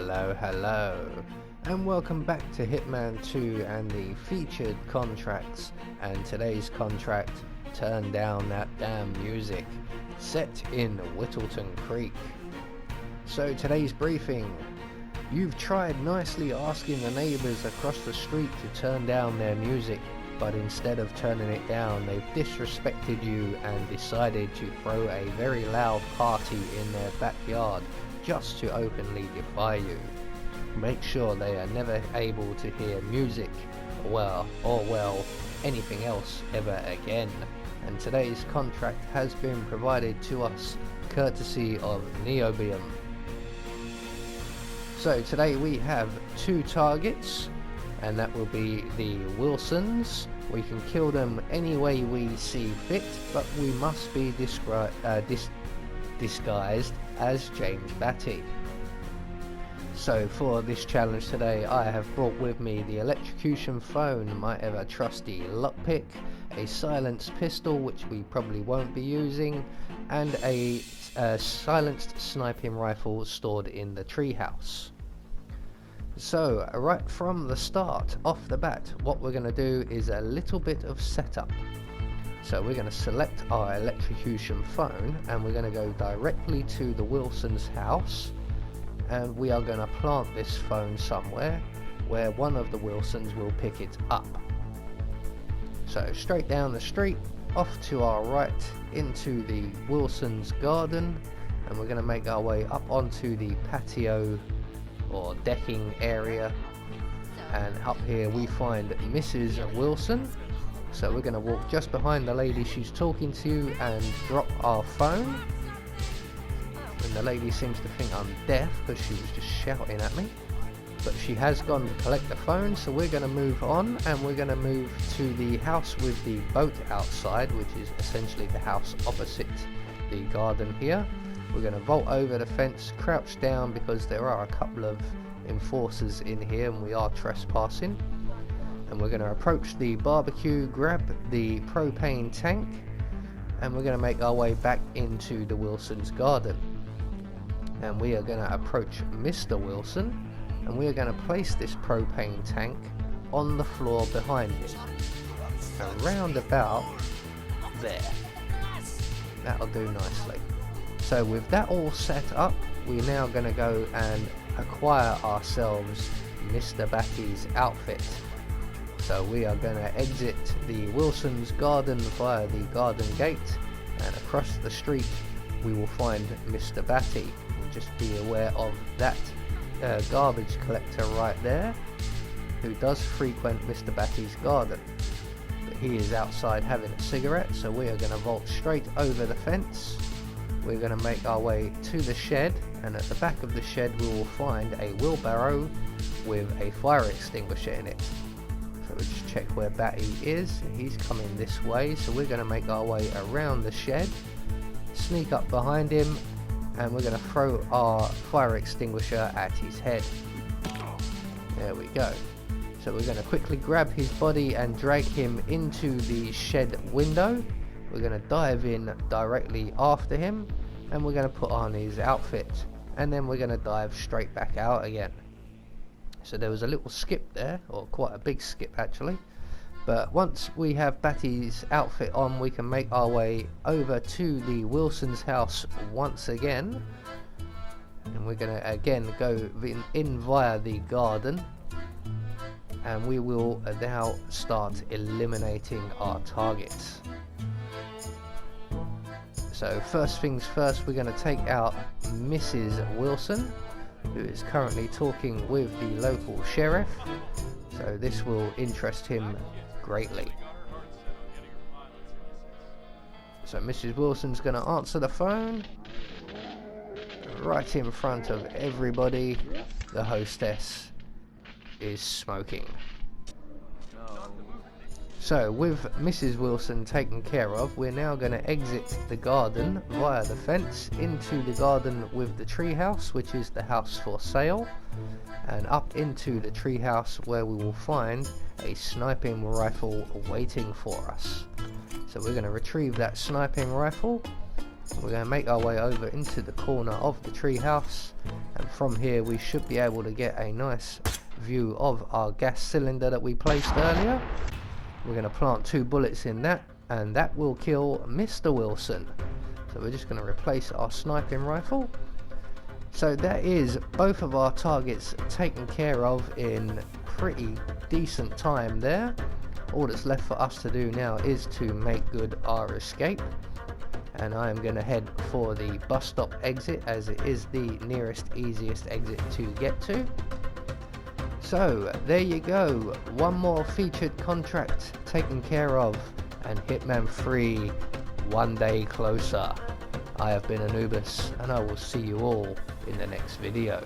Hello, and welcome back to Hitman 2 and the featured contracts. And today's contract, Turn Down That Damn Music, set in Whittleton Creek. So today's briefing: you've tried nicely asking the neighbours across the street to turn down their music, but instead of turning it down, they've disrespected you and decided to throw a very loud party in their backyard just to openly defy you. Make sure they are never able to hear music, or anything else ever again. And today's contract has been provided to us courtesy of Neobium. So today we have 2 targets, and that will be the Wilsons. We can kill them any way we see fit, but we must be disguised as James Batty. So for this challenge today, I have brought with me the electrocution phone, my ever trusty lockpick, a silenced pistol which we probably won't be using, and a silenced sniping rifle stored in the treehouse. So right from the start, off the bat, what we're going to do is a little bit of setup. So we're going to select our electrocution phone and we're going to go directly to the Wilson's house, and we are going to plant this phone somewhere where one of the Wilsons will pick it up. So straight down the street, off to our right into the Wilson's garden, and we're going to make our way up onto the patio or decking area, and up here we find Mrs. Wilson. So we're going to walk just behind the lady she's talking to and drop our phone. And the lady seems to think I'm deaf because she was just shouting at me, but she has gone to collect the phone. So we're going to move on, and we're going to move to the house with the boat outside, which is essentially the house opposite the garden here. We're going to vault over the fence, crouch down because there are a couple of enforcers in here and we are trespassing. And we're going to approach the barbecue, grab the propane tank, and we're going to make our way back into the Wilson's garden. And we are going to approach Mr. Wilson, and we are going to place this propane tank on the floor behind him, around about there. That'll do nicely. So with that all set up, we're now going to go and acquire ourselves Mr. Batty's outfit. So we are going to exit the Wilson's garden via the garden gate, and across the street we will find Mr. Batty. Just be aware of that garbage collector right there, who does frequent Mr. Batty's garden. But he is outside having a cigarette, so we are going to vault straight over the fence. We're going to make our way to the shed, and at the back of the shed we will find a wheelbarrow with a fire extinguisher in it. So we'll just check where Batty is. He's coming this way, so we're going to make our way around the shed, sneak up behind him, and we're going to throw our fire extinguisher at his head. There we go. So we're going to quickly grab his body and drag him into the shed window. We're going to dive in directly after him, and we're going to put on his outfit, and then we're going to dive straight back out again. So there was a little skip there, or quite a big skip actually, but once we have Batty's outfit on, we can make our way over to the Wilson's house once again, and we're going to again go in via the garden, and we will now start eliminating our targets. So first things first, we're going to take out Mrs. Wilson, who is currently talking with the local sheriff, so this will interest him greatly. So Mrs. Wilson's going to answer the phone right in front of everybody. The hostess is smoking. So with Mrs. Wilson taken care of, we're now going to exit the garden via the fence into the garden with the treehouse, which is the house for sale, and up into the treehouse where we will find a sniping rifle waiting for us. So we're going to retrieve that sniping rifle, We're going to make our way over into the corner of the treehouse, and from here we should be able to get a nice view of our gas cylinder that we placed earlier. We're going to plant 2 bullets in that, and that will kill Mr. Wilson. So we're just going to replace our sniping rifle. So that is both of our targets taken care of in pretty decent time there. All that's left for us to do now is to make good our escape, and I am going to head for the bus stop exit, as it is the nearest easiest exit to get to. So there you go, one more featured contract taken care of, and Hitman 3 one day closer. I have been Anubis, and I will see you all in the next video.